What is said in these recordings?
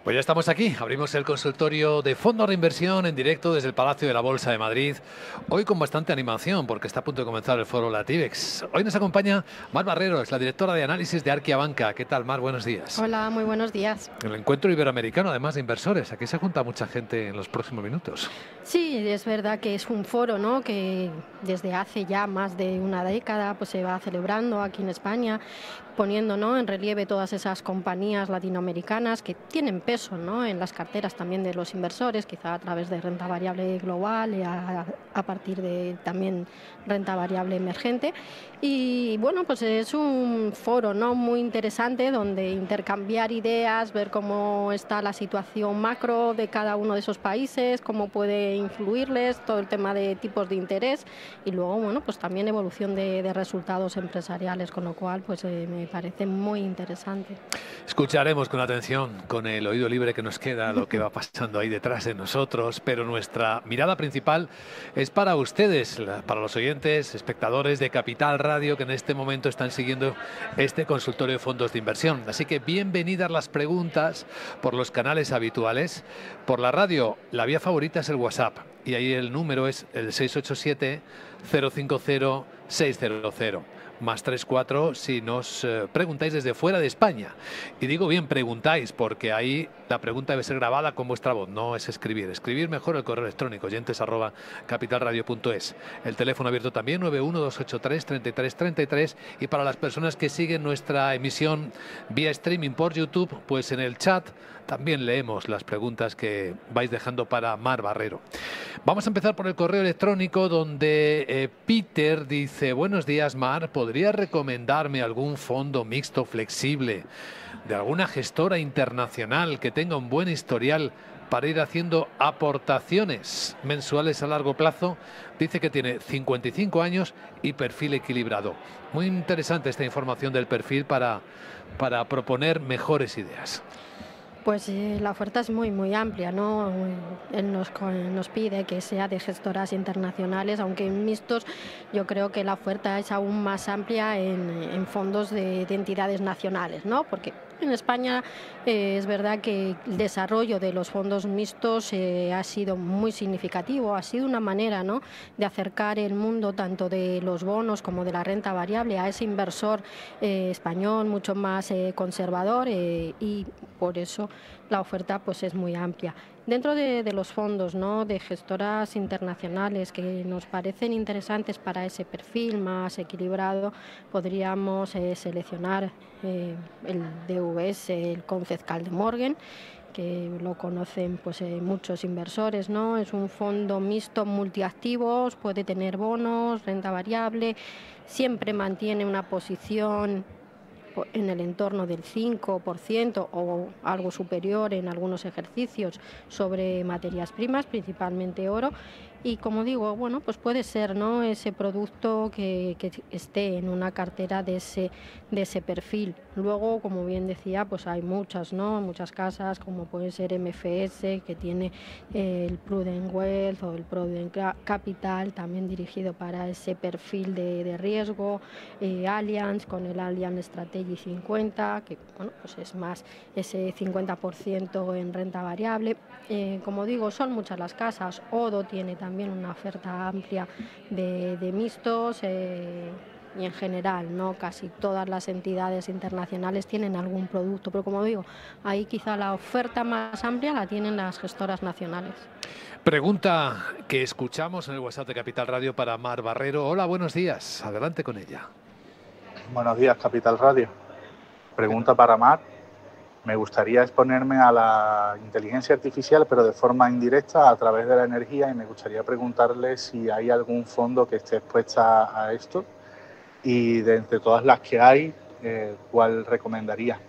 Pues ya estamos aquí, abrimos el consultorio de fondos de inversión en directo desde el Palacio de la Bolsa de Madrid, hoy con bastante animación porque está a punto de comenzar el foro Latibex. Hoy nos acompaña Mar Barrero, es la directora de análisis de Arquia Banca. ¿Qué tal, Mar? Buenos días. Hola, muy buenos días. El encuentro iberoamericano, además de inversores, aquí se junta mucha gente en los próximos minutos. Sí, es verdad que es un foro, ¿no?, que desde hace ya más de una década pues se va celebrando aquí en España, poniendo, ¿no?, en relieve todas esas compañías latinoamericanas que tienen peso, ¿no?, en las carteras también de los inversores, quizá a través de renta variable global y a partir de también renta variable emergente. Y bueno, pues es un foro, ¿no?, muy interesante donde intercambiar ideas, ver cómo está la situación macro de cada uno de esos países, cómo puede influirles, todo el tema de tipos de interés y luego, bueno, pues también evolución de resultados empresariales, con lo cual pues me parece muy interesante. Escucharemos con atención, con el oído libre que nos queda, lo que va pasando ahí detrás de nosotros, pero nuestra mirada principal es para ustedes, para los oyentes, espectadores de Capital Radio que en este momento están siguiendo este consultorio de fondos de inversión. Así que bienvenidas las preguntas por los canales habituales. Por la radio, la vía favorita es el WhatsApp y ahí el número es el 687 050 600. Más 34 si nos preguntáis desde fuera de España. Y digo bien, preguntáis, porque ahí la pregunta debe ser grabada con vuestra voz, no es escribir. Escribir mejor el correo electrónico, oyentes@capitalradio.es. El teléfono abierto también, 912833333. Y para las personas que siguen nuestra emisión vía streaming por YouTube, pues en el chat también leemos las preguntas que vais dejando para Mar Barrero. Vamos a empezar por el correo electrónico donde Peter dice: buenos días, Mar, ¿podrías recomendarme algún fondo mixto flexible de alguna gestora internacional que tenga un buen historial para ir haciendo aportaciones mensuales a largo plazo? Dice que tiene 55 años y perfil equilibrado. Muy interesante esta información del perfil para proponer mejores ideas. Pues la oferta es muy amplia, ¿no? Él nos pide que sea de gestoras internacionales, aunque en mixtos yo creo que la oferta es aún más amplia en fondos de entidades nacionales, ¿no? Porque en España es verdad que el desarrollo de los fondos mixtos ha sido muy significativo, ha sido una manera, ¿no?, de acercar el mundo tanto de los bonos como de la renta variable a ese inversor español mucho más conservador y por eso la oferta pues es muy amplia. Dentro de los fondos, ¿no?, de gestoras internacionales que nos parecen interesantes para ese perfil más equilibrado, podríamos seleccionar el DVS, el Concept Kaldemorgen, que lo conocen pues muchos inversores, ¿no? Es un fondo mixto multiactivos, puede tener bonos, renta variable, siempre mantiene una posición en el entorno del 5% o algo superior en algunos ejercicios sobre materias primas, principalmente oro. Y como digo, bueno, pues puede ser, ¿no?, ese producto que esté en una cartera de ese perfil. Luego, como bien decía, pues hay muchas, ¿no?, muchas casas, como puede ser MFS, que tiene el Prudent Wealth o el Prudent Capital, también dirigido para ese perfil de riesgo. Allianz, con el Allianz Strategy 50, que bueno, pues es más ese 50% en renta variable. Como digo, son muchas las casas. Odo tiene también una oferta amplia de mixtos y en general, ¿no?, casi todas las entidades internacionales tienen algún producto, pero como digo, ahí quizá la oferta más amplia la tienen las gestoras nacionales. Pregunta que escuchamos en el WhatsApp de Capital Radio para Mar Barrero. Hola, buenos días. Adelante con ella. Buenos días, Capital Radio. Pregunta para Mar. Me gustaría exponerme a la inteligencia artificial, pero de forma indirecta a través de la energía, y me gustaría preguntarle si hay algún fondo que esté expuesta a esto y de entre todas las que hay, ¿cuál recomendaría?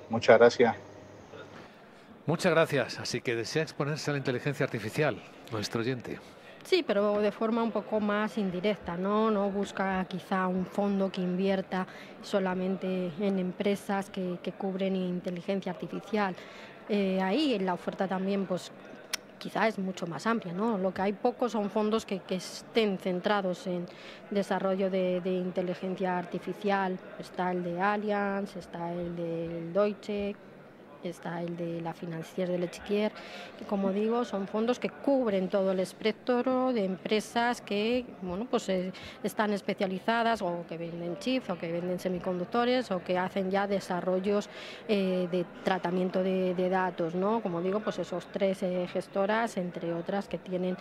Muchas gracias. Muchas gracias. Así que desea exponerse a la inteligencia artificial, nuestro oyente. Sí, pero de forma un poco más indirecta, ¿no? No busca quizá un fondo que invierta solamente en empresas que cubren inteligencia artificial. Ahí en la oferta también, pues quizá es mucho más amplia, ¿no? Lo que hay pocos son fondos que estén centrados en desarrollo de inteligencia artificial. Está el de Allianz, está el del Deutsche, está el de la Financière de l'Echiquier, que como digo son fondos que cubren todo el espectro de empresas que bueno, pues, están especializadas o que venden chips o que venden semiconductores o que hacen ya desarrollos de tratamiento de datos, ¿no? Como digo, pues esos 3 gestoras, entre otras, que tienen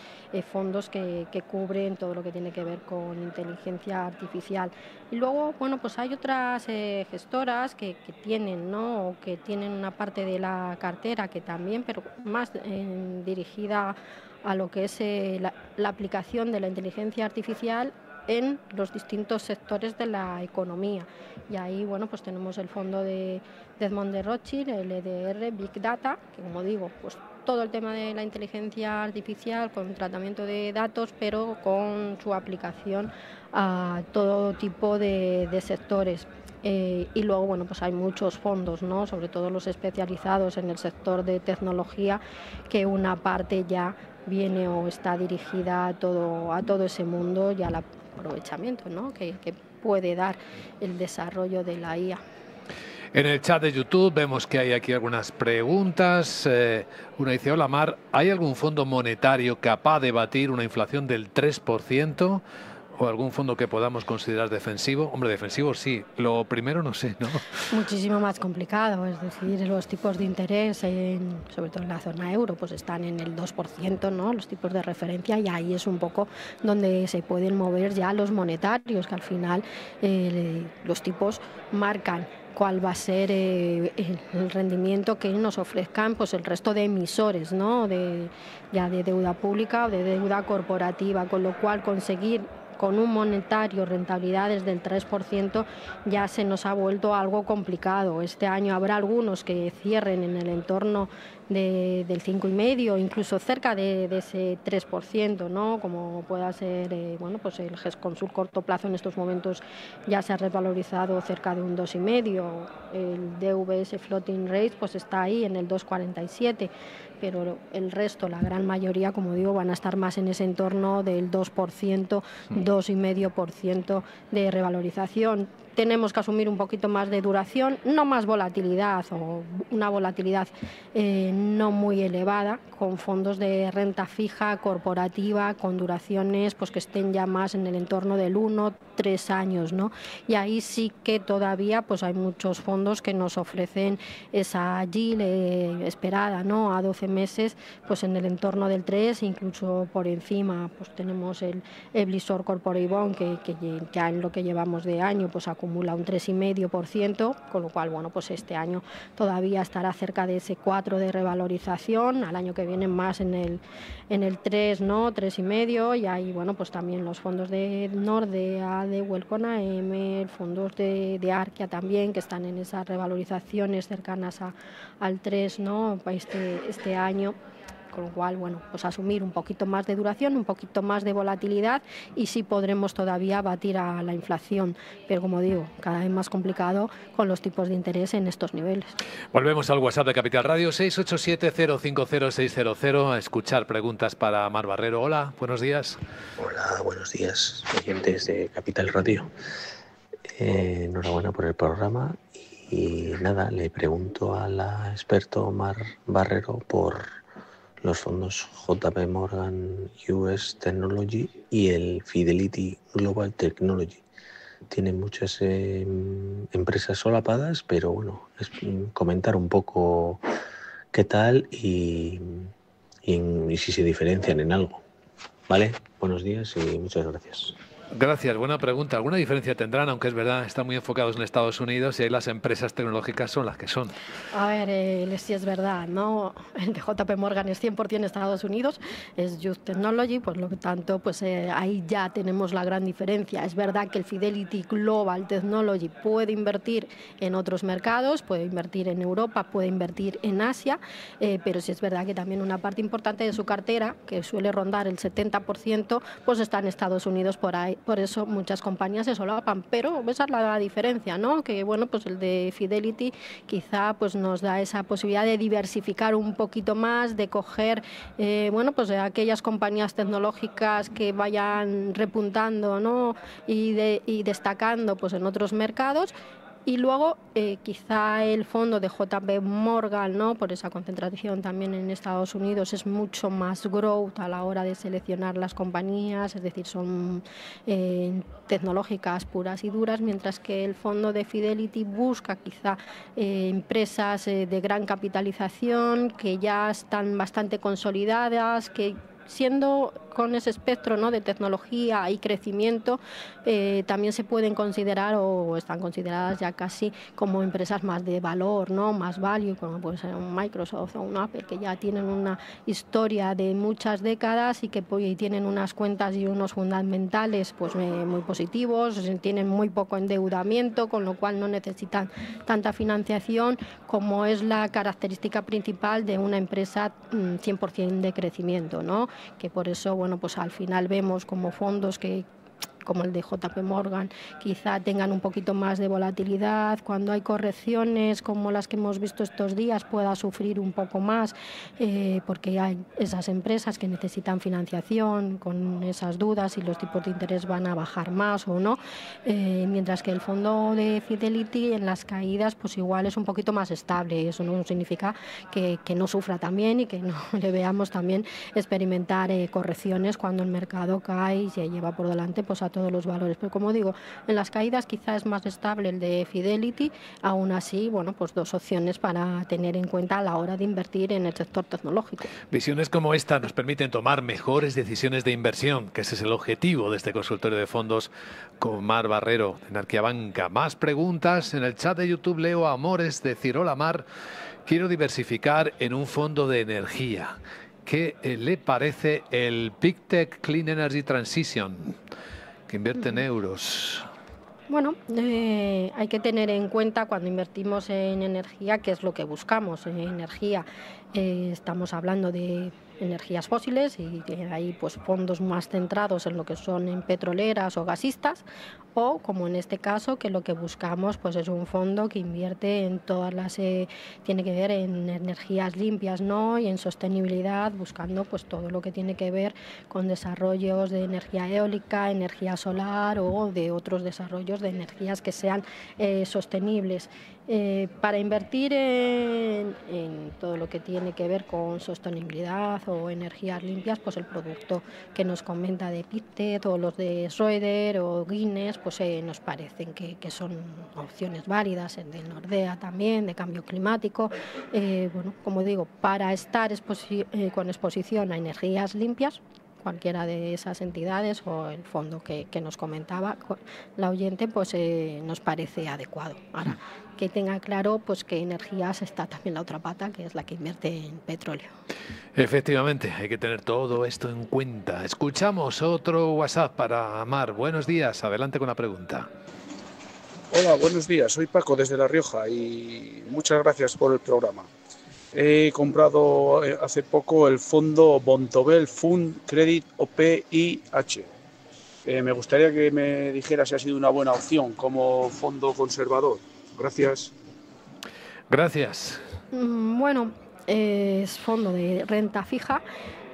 fondos que cubren todo lo que tiene que ver con inteligencia artificial. Y luego, bueno, pues hay otras gestoras que tienen, ¿no? O que tienen una parte de la cartera que también, pero más dirigida a lo que es la aplicación de la inteligencia artificial en los distintos sectores de la economía. Y ahí, bueno, pues tenemos el fondo de Edmond de Rothschild, el EDR, Big Data, que como digo, pues todo el tema de la inteligencia artificial con tratamiento de datos, pero con su aplicación a todo tipo de sectores. Y luego, bueno, pues hay muchos fondos, ¿no? Sobre todo los especializados en el sector de tecnología, que una parte ya viene o está dirigida a todo ese mundo y al aprovechamiento, ¿no? que puede dar el desarrollo de la IA. En el chat de YouTube vemos que hay aquí algunas preguntas. Una dice, hola Mar, ¿hay algún fondo monetario capaz de batir una inflación del 3%? ¿O algún fondo que podamos considerar defensivo? Hombre, defensivo sí. Lo primero no sé, ¿no? Muchísimo más complicado. Es decir, los tipos de interés, sobre todo en la zona euro, pues están en el 2%, ¿no? Los tipos de referencia, y ahí es un poco donde se pueden mover ya los monetarios, que al final los tipos marcan cuál va a ser el rendimiento que nos ofrezcan pues el resto de emisores, ¿no? Ya de deuda pública o de deuda corporativa, con lo cual conseguir con un monetario rentabilidades del 3% ya se nos ha vuelto algo complicado. Este año habrá algunos que cierren en el entorno del 5,5%, incluso cerca de ese 3%, ¿no? Como pueda ser bueno, pues el GESConsul corto plazo en estos momentos ya se ha revalorizado cerca de un 2,5%. El DVS Floating Rate pues está ahí en el 2,47%, pero el resto, la gran mayoría, como digo, van a estar más en ese entorno del 2%, 2,5% de revalorización. Tenemos que asumir un poquito más de duración, no más volatilidad o una volatilidad no muy elevada, con fondos de renta fija corporativa con duraciones pues que estén ya más en el entorno del 1-3 años, ¿no? Y ahí sí que todavía pues hay muchos fondos que nos ofrecen esa yield esperada, ¿no? A 12 meses pues en el entorno del 3, incluso por encima. Pues tenemos el Blisor Corporate Bond que ya en lo que llevamos de año pues acumula un 3,5%, con lo cual, bueno, pues este año todavía estará cerca de ese 4 de revalorización, al año que viene más en el 3, ¿no? 3,5, y ahí, bueno, pues también los fondos de Nordea, de Wellcome AM, fondos de Arquia también, que están en esas revalorizaciones cercanas al 3, ¿no? Este año. Con lo cual, bueno, pues asumir un poquito más de duración, un poquito más de volatilidad, y sí podremos todavía batir a la inflación. Pero como digo, cada vez más complicado con los tipos de interés en estos niveles. Volvemos al WhatsApp de Capital Radio, 687-050-600, a escuchar preguntas para Mar Barrero. Hola, buenos días. Hola, buenos días, oyentes de Capital Radio. Enhorabuena por el programa. Y nada, le pregunto a la experto Mar Barrero por los fondos JP Morgan US Technology y el Fidelity Global Technology. Tienen muchas empresas solapadas, pero bueno, comentar un poco qué tal y si se diferencian en algo. ¿Vale? Buenos días y muchas gracias. Gracias, buena pregunta. ¿Alguna diferencia tendrán? Aunque es verdad, están muy enfocados en Estados Unidos y ahí las empresas tecnológicas son las que son. A ver, sí es verdad, ¿no? El de JP Morgan es 100% Estados Unidos, es Just Technology, por lo tanto, pues ahí ya tenemos la gran diferencia. Es verdad que el Fidelity Global Technology puede invertir en otros mercados, puede invertir en Europa, puede invertir en Asia, pero sí es verdad que también una parte importante de su cartera, que suele rondar el 70%, pues está en Estados Unidos por ahí. Por eso muchas compañías se solapan, pero esa es la diferencia, ¿no? Que bueno, pues el de Fidelity quizá pues nos da esa posibilidad de diversificar un poquito más, de coger bueno, pues aquellas compañías tecnológicas que vayan repuntando, ¿no? y destacando pues en otros mercados. Y luego quizá el fondo de JP Morgan, ¿no? Por esa concentración también en Estados Unidos, es mucho más growth a la hora de seleccionar las compañías, es decir, son tecnológicas puras y duras, mientras que el fondo de Fidelity busca quizá empresas de gran capitalización que ya están bastante consolidadas, que siendo con ese espectro, ¿no?, de tecnología y crecimiento, también se pueden considerar o están consideradas ya casi como empresas más de valor, ¿no?, más value, como puede ser un Microsoft o un Apple, que ya tienen una historia de muchas décadas y que tienen unas cuentas y unos fundamentales pues muy positivos, tienen muy poco endeudamiento, con lo cual no necesitan tanta financiación, como es la característica principal de una empresa 100% de crecimiento, ¿no?, que por eso, bueno, pues al final vemos como fondos que, como el de JP Morgan, quizá tengan un poquito más de volatilidad. Cuando hay correcciones como las que hemos visto estos días, pueda sufrir un poco más, porque hay esas empresas que necesitan financiación, con esas dudas si los tipos de interés van a bajar más o no, mientras que el fondo de Fidelity en las caídas pues igual es un poquito más estable. Eso no significa que no sufra también y que no le veamos también experimentar correcciones cuando el mercado cae y se lleva por delante pues a todos los valores, pero como digo, en las caídas quizás es más estable el de Fidelity. Aún así, bueno, pues dos opciones para tener en cuenta a la hora de invertir en el sector tecnológico. Visiones como esta nos permiten tomar mejores decisiones de inversión, que ese es el objetivo de este consultorio de fondos con Mar Barrero en Arquiabanca. Más preguntas en el chat de YouTube. Leo Amores de Cirola Mar: quiero diversificar en un fondo de energía. ¿Qué le parece el PicTech Clean Energy Transition, que invierte en euros? Bueno, hay que tener en cuenta cuando invertimos en energía qué es lo que buscamos. En energía estamos hablando de energías fósiles y hay pues fondos más centrados en lo que son en petroleras o gasistas, o como en este caso, que lo que buscamos pues es un fondo que invierte en todas las tiene que ver en energías limpias, ¿no?, y en sostenibilidad, buscando pues todo lo que tiene que ver con desarrollos de energía eólica, energía solar o de otros desarrollos de energías que sean sostenibles. Para invertir en todo lo que tiene que ver con sostenibilidad o energías limpias, pues el producto que nos comenta de PicTech o los de Schroeder o Guinness, pues nos parecen que son opciones válidas, el de Nordea también, de cambio climático. Bueno, como digo, para estar con exposición a energías limpias, cualquiera de esas entidades o el fondo que nos comentaba la oyente, pues nos parece adecuado. Ahora, que tenga claro pues que energías está también la otra pata, que es la que invierte en petróleo. Efectivamente, hay que tener todo esto en cuenta. Escuchamos otro WhatsApp para Mar. Buenos días, adelante con la pregunta. Hola, buenos días, soy Paco desde La Rioja y muchas gracias por el programa. He comprado hace poco el fondo Bontobel Fund Credit OPIH. Me gustaría que me dijera si ha sido una buena opción como fondo conservador. Gracias. Gracias. Bueno, es fondo de renta fija.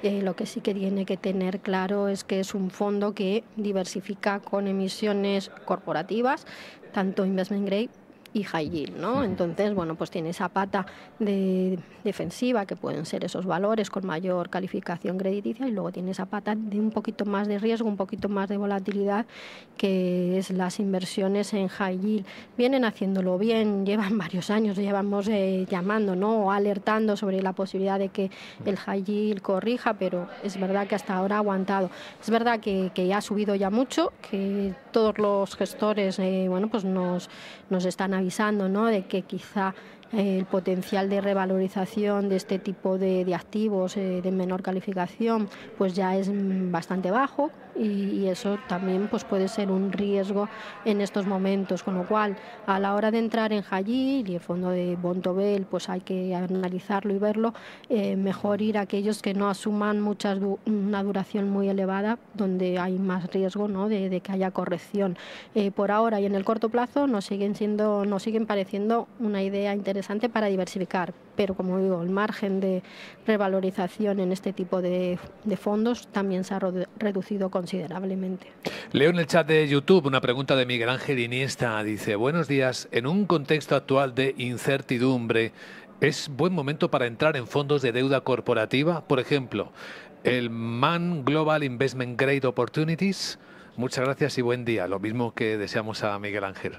Lo que sí que tiene que tener claro es que es un fondo que diversifica con emisiones corporativas, tanto investment grade y high yield, ¿no? Entonces, bueno, pues tiene esa pata de defensiva, que pueden ser esos valores con mayor calificación crediticia, y luego tiene esa pata de un poquito más de riesgo, un poquito más de volatilidad, que es las inversiones en high yield. Vienen haciéndolo bien, llevan varios años, llevamos llamando, ¿no?, o alertando sobre la posibilidad de que el high yield corrija, pero es verdad que hasta ahora ha aguantado. Es verdad que ha subido ya mucho, que todos los gestores bueno, pues nos están avisando, ¿no?, de que quizá el potencial de revalorización de este tipo de activos de menor calificación pues ya es bastante bajo, y eso también pues puede ser un riesgo en estos momentos, con lo cual a la hora de entrar en high yield y el fondo de Bontobel pues hay que analizarlo y verlo, mejor ir a aquellos que no asuman una duración muy elevada, donde hay más riesgo, ¿no?, de que haya corrección. Por ahora y en el corto plazo nos siguen pareciendo una idea interesante interesante para diversificar, pero como digo, el margen de revalorización en este tipo de fondos también se ha reducido considerablemente. Leo en el chat de YouTube una pregunta de Miguel Ángel Iniesta. Dice, buenos días, en un contexto actual de incertidumbre, ¿es buen momento para entrar en fondos de deuda corporativa? Por ejemplo, el Man Global Investment Grade Opportunities. Muchas gracias y buen día. Lo mismo que deseamos a Miguel Ángel.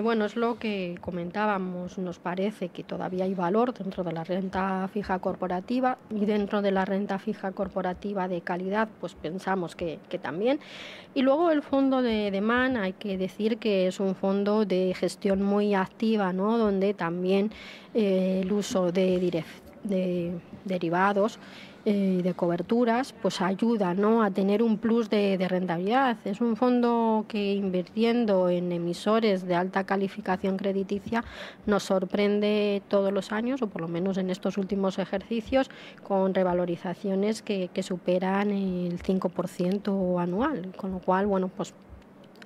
Bueno, es lo que comentábamos. Nos parece que todavía hay valor dentro de la renta fija corporativa, y dentro de la renta fija corporativa de calidad, pues pensamos que también. Y luego el fondo de Man, hay que decir que es un fondo de gestión muy activa, ¿no? Donde también el uso de derivados de coberturas pues ayuda, ¿no?, a tener un plus de rentabilidad. Es un fondo que, invirtiendo en emisores de alta calificación crediticia, nos sorprende todos los años, o por lo menos en estos últimos ejercicios, con revalorizaciones que superan el 5% anual, con lo cual, bueno, pues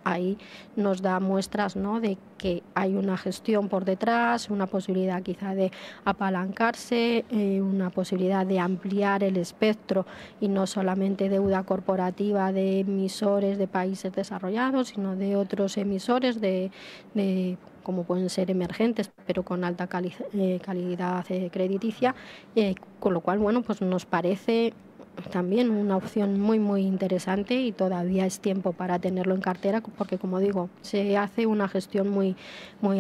ahí nos da muestras, ¿no?, de que hay una gestión por detrás, una posibilidad quizá de apalancarse, una posibilidad de ampliar el espectro y no solamente deuda corporativa de emisores de países desarrollados, sino de otros emisores de como pueden ser emergentes, pero con alta calidad crediticia, con lo cual, bueno, pues nos parece también una opción muy interesante, y todavía es tiempo para tenerlo en cartera, porque, como digo, se hace una gestión muy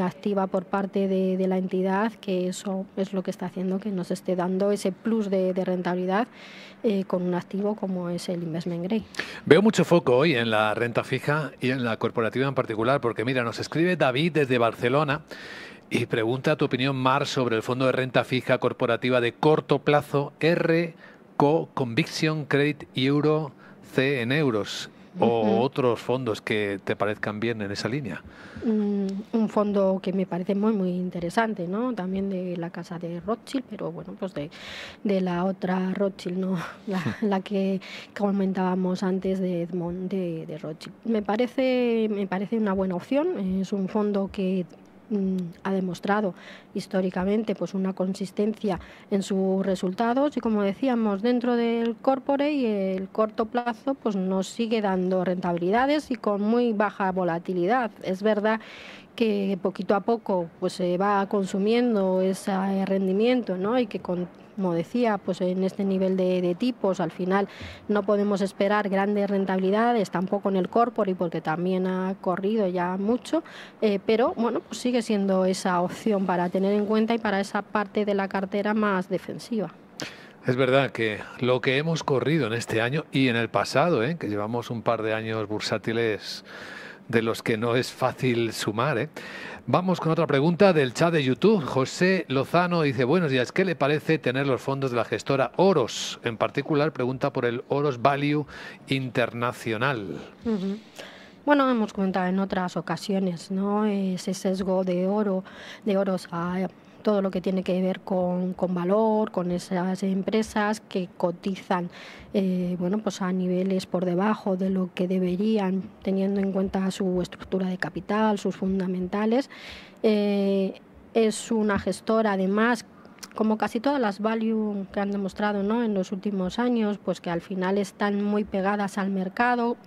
activa por parte de la entidad, que eso es lo que está haciendo que nos esté dando ese plus de rentabilidad con un activo como es el Investment Grade. Veo mucho foco hoy en la renta fija y en la corporativa en particular, porque mira, nos escribe David desde Barcelona y pregunta tu opinión, Mar, sobre el fondo de renta fija corporativa de corto plazo Conviction Credit Euro C en euros, o otros fondos que te parezcan bien en esa línea. Un fondo que me parece muy interesante, ¿no? También de la casa de Rothschild, pero bueno, pues de la otra Rothschild, ¿no? La que comentábamos antes de Edmond de Rothschild. Me parece una buena opción. Es un fondo que ha demostrado históricamente pues una consistencia en sus resultados, y como decíamos, dentro del corporate y el corto plazo pues nos sigue dando rentabilidades y con muy baja volatilidad. Es verdad que poquito a poco pues se va consumiendo ese rendimiento, ¿no? Y que como decía, pues en este nivel de tipos al final no podemos esperar grandes rentabilidades tampoco en el corporate, porque también ha corrido ya mucho, pero bueno, pues sigue siendo esa opción para tener en cuenta y para esa parte de la cartera más defensiva. Es verdad que lo que hemos corrido en este año y en el pasado, que llevamos un par de años bursátiles de los que no es fácil sumar. Vamos con otra pregunta del chat de YouTube. José Lozano dice, buenos días, ¿qué le parece tener los fondos de la gestora Oros? En particular, pregunta por el Oros Value Internacional. Bueno, hemos comentado en otras ocasiones, ¿no?, ese sesgo de Oros a todo lo que tiene que ver con valor, con esas empresas que cotizan pues a niveles por debajo de lo que deberían, teniendo en cuenta su estructura de capital, sus fundamentales. Es una gestora, además, como casi todas las value que han demostrado, ¿no?, en los últimos años, pues que al final están muy pegadas al mercado,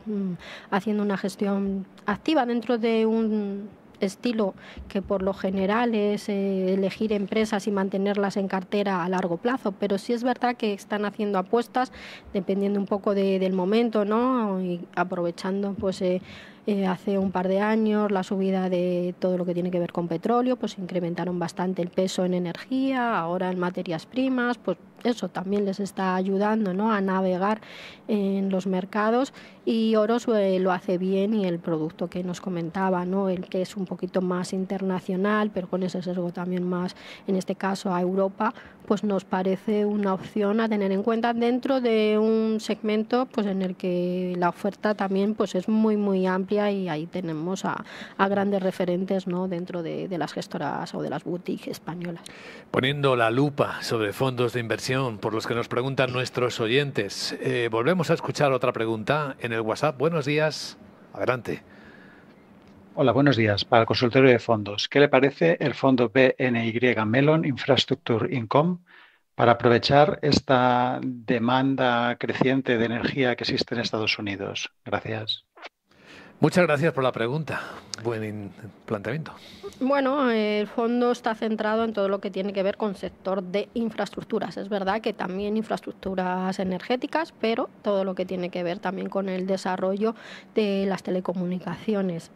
haciendo una gestión activa dentro de un estilo que por lo general es elegir empresas y mantenerlas en cartera a largo plazo, pero sí es verdad que están haciendo apuestas dependiendo un poco del momento, ¿no?, y aprovechando pues hace un par de años la subida de todo lo que tiene que ver con petróleo, pues incrementaron bastante el peso en energía, ahora en materias primas, pues eso también les está ayudando, ¿no?, a navegar en los mercados, y Oros lo hace bien, y el producto que nos comentaba, ¿no?, el que es un poquito más internacional, pero con ese sesgo también más, en este caso, a Europa, pues nos parece una opción a tener en cuenta dentro de un segmento pues en el que la oferta también pues es muy amplia, y ahí tenemos a grandes referentes, ¿no?, dentro de las gestoras o de las boutiques españolas. Poniendo la lupa sobre fondos de inversión, por los que nos preguntan nuestros oyentes, volvemos a escuchar otra pregunta en el WhatsApp. Buenos días, adelante. Hola, buenos días. Para el consultorio de fondos, ¿qué le parece el fondo BNY Mellon Infrastructure Income para aprovechar esta demanda creciente de energía que existe en Estados Unidos? Gracias. Muchas gracias por la pregunta. Planteamiento. Bueno, el fondo está centrado en todo lo que tiene que ver con sector de infraestructuras. Es verdad que también infraestructuras energéticas, pero todo lo que tiene que ver también con el desarrollo de las telecomunicaciones.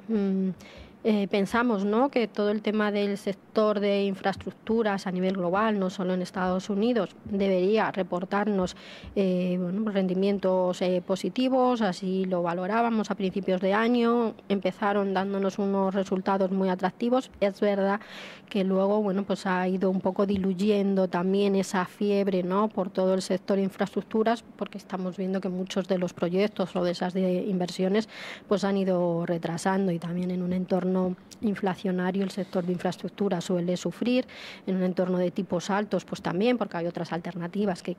Pensamos, ¿no?, que todo el tema del sector de infraestructuras a nivel global, no solo en Estados Unidos, debería reportarnos rendimientos positivos. Así lo valorábamos a principios de año. Empezaron dándonos unos resultados muy atractivos. Es verdad que luego pues ha ido un poco diluyendo también esa fiebre, ¿no?, por todo el sector de infraestructuras, porque estamos viendo que muchos de los proyectos o de esas inversiones pues han ido retrasando, y también en un entorno inflacionario el sector de infraestructura suele sufrir. En un entorno de tipos altos pues también, porque hay otras alternativas que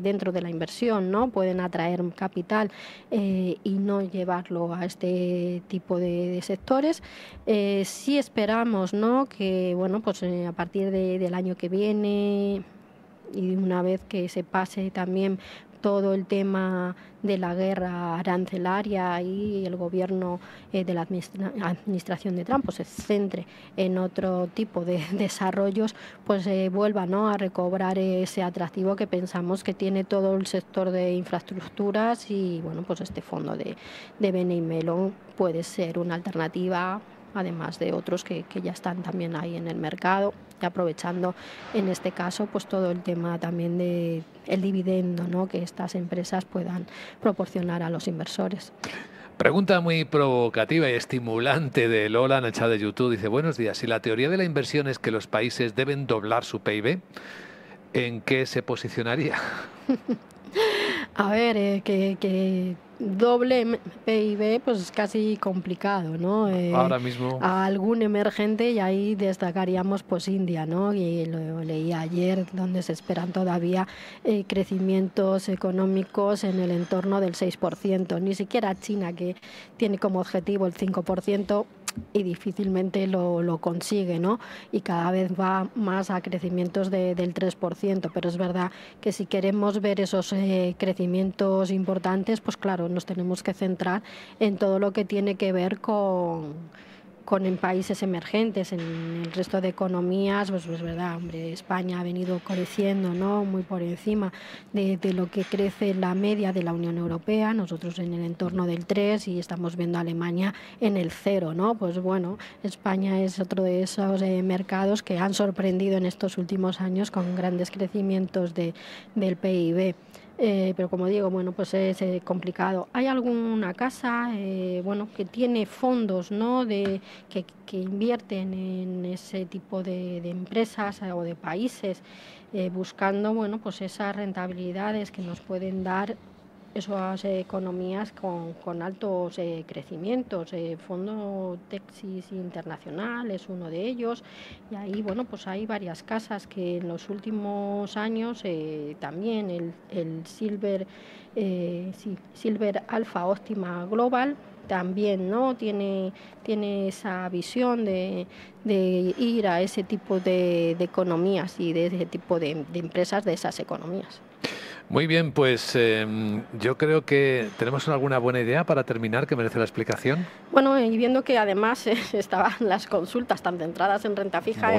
dentro de la inversión, ¿no?, pueden atraer capital y no llevarlo a este tipo de sectores. Sí esperamos, ¿no?, que pues a partir del año que viene, y una vez que se pase también todo el tema de la guerra arancelaria y el gobierno de la administración de Trump pues se centre en otro tipo de desarrollos, pues vuelva, ¿no?, a recobrar ese atractivo que pensamos que tiene todo el sector de infraestructuras. Y pues este fondo de BNY Mellon puede ser una alternativa, además de otros que ya están también ahí en el mercado, y aprovechando en este caso pues todo el tema también de el dividendo, ¿no?, que estas empresas puedan proporcionar a los inversores. Pregunta muy provocativa y estimulante de Lola en el chat de YouTube. Dice: buenos días, si la teoría de la inversión es que los países deben doblar su PIB, ¿en qué se posicionaría? A ver, que doble PIB pues es casi complicado, ¿no? Ahora mismo a algún emergente, y ahí destacaríamos pues India, ¿no? Y lo leí ayer, donde se esperan todavía crecimientos económicos en el entorno del 6%. Ni siquiera China, que tiene como objetivo el 5%, y difícilmente lo consigue, ¿no? Y cada vez va más a crecimientos del 3%. Pero es verdad que si queremos ver esos crecimientos importantes, pues claro, nos tenemos que centrar en todo lo que tiene que ver con en países emergentes. En el resto de economías, pues es verdad, hombre, España ha venido creciendo, ¿no?, muy por encima de lo que crece la media de la Unión Europea. Nosotros en el entorno del 3, y estamos viendo a Alemania en el 0, ¿no? Pues bueno, España es otro de esos mercados que han sorprendido en estos últimos años con grandes crecimientos del PIB. Pero como digo, pues es complicado. Hay alguna casa que tiene fondos, ¿no?, que invierten en ese tipo de empresas o de países, buscando pues esas rentabilidades que nos pueden dar esas economías con altos crecimientos. Fondo Texas Internacional es uno de ellos, y ahí pues hay varias casas que en los últimos años también el Silver Alpha Optima Global también, ¿no?, tiene esa visión de ir a ese tipo de economías y de ese tipo de empresas de esas economías. Muy bien, pues yo creo que tenemos alguna buena idea para terminar que merece la explicación. Bueno, y viendo que además estaban las consultas tan centradas en renta fija,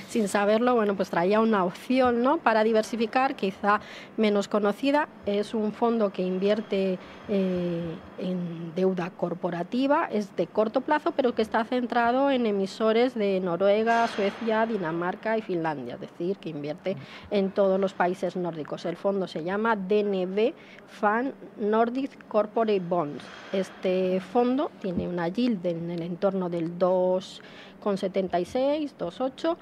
sin saberlo, pues traía una opción, ¿no?, para diversificar, quizá menos conocida. Es un fondo que invierte en deuda corporativa, es de corto plazo, pero que está centrado en emisores de Noruega, Suecia, Dinamarca y Finlandia, es decir, que invierte en todos los países nórdicos. El fondo se llama DNB Fund Nordic Corporate Bonds. Este fondo tiene una yield en el entorno del 2,76, 2,8.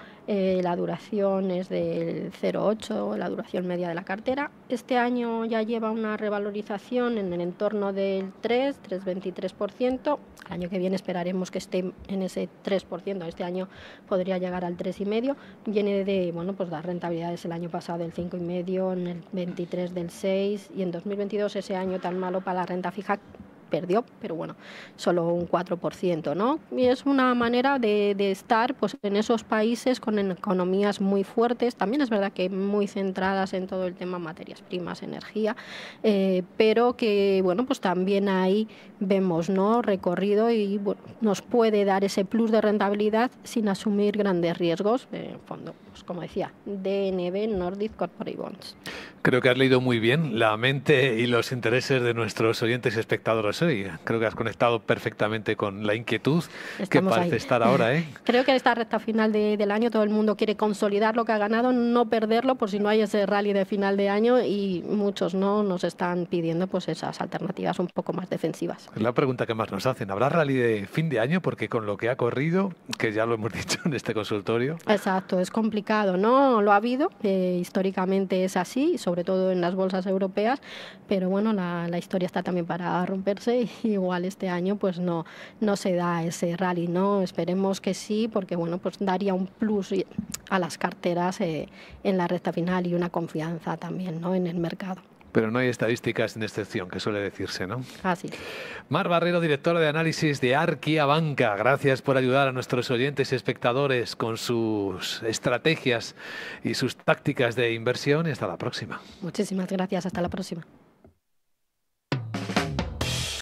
La duración es del 0,8, la duración media de la cartera. Este año ya lleva una revalorización en el entorno del 3,23%. El año que viene esperaremos que esté en ese 3%. Este año podría llegar al 3,5%. Viene de pues dar rentabilidades el año pasado del 5,5%, en el 23 del 6%, y en 2022, ese año tan malo para la renta fija, perdió, pero bueno, solo un 4%, ¿no? Y es una manera de estar pues en esos países con economías muy fuertes, también es verdad que muy centradas en todo el tema materias primas, energía, pero que bueno, pues también ahí vemos, ¿no?, recorrido y bueno, nos puede dar ese plus de rentabilidad sin asumir grandes riesgos, en fondo, pues como decía, DNB, Nordic Corporate Bonds. Creo que has leído muy bien la mente y los intereses de nuestros oyentes y espectadores hoy. Creo que has conectado perfectamente con la inquietud que parece estar ahora, ¿eh? Creo que en esta recta final del año todo el mundo quiere consolidar lo que ha ganado, no perderlo por si no hay ese rally de final de año, y muchos no nos están pidiendo pues esas alternativas un poco más defensivas. Es la pregunta que más nos hacen. ¿Habrá rally de fin de año? Porque con lo que ha corrido, que ya lo hemos dicho en este consultorio. Exacto, es complicado, ¿no? Lo ha habido, históricamente es así, sobre todo en las bolsas europeas, pero bueno, la historia está también para romperse y igual este año pues no se da ese rally, ¿no? Esperemos que sí, porque bueno, pues daría un plus a las carteras en la recta final y una confianza también, ¿no?, en el mercado. Pero no hay estadísticas sin excepción, que suele decirse, ¿no? Así. Mar Barrero, directora de análisis de Arquia Banca. Gracias por ayudar a nuestros oyentes y espectadores con sus estrategias y sus tácticas de inversión. Y hasta la próxima. Muchísimas gracias. Hasta la próxima.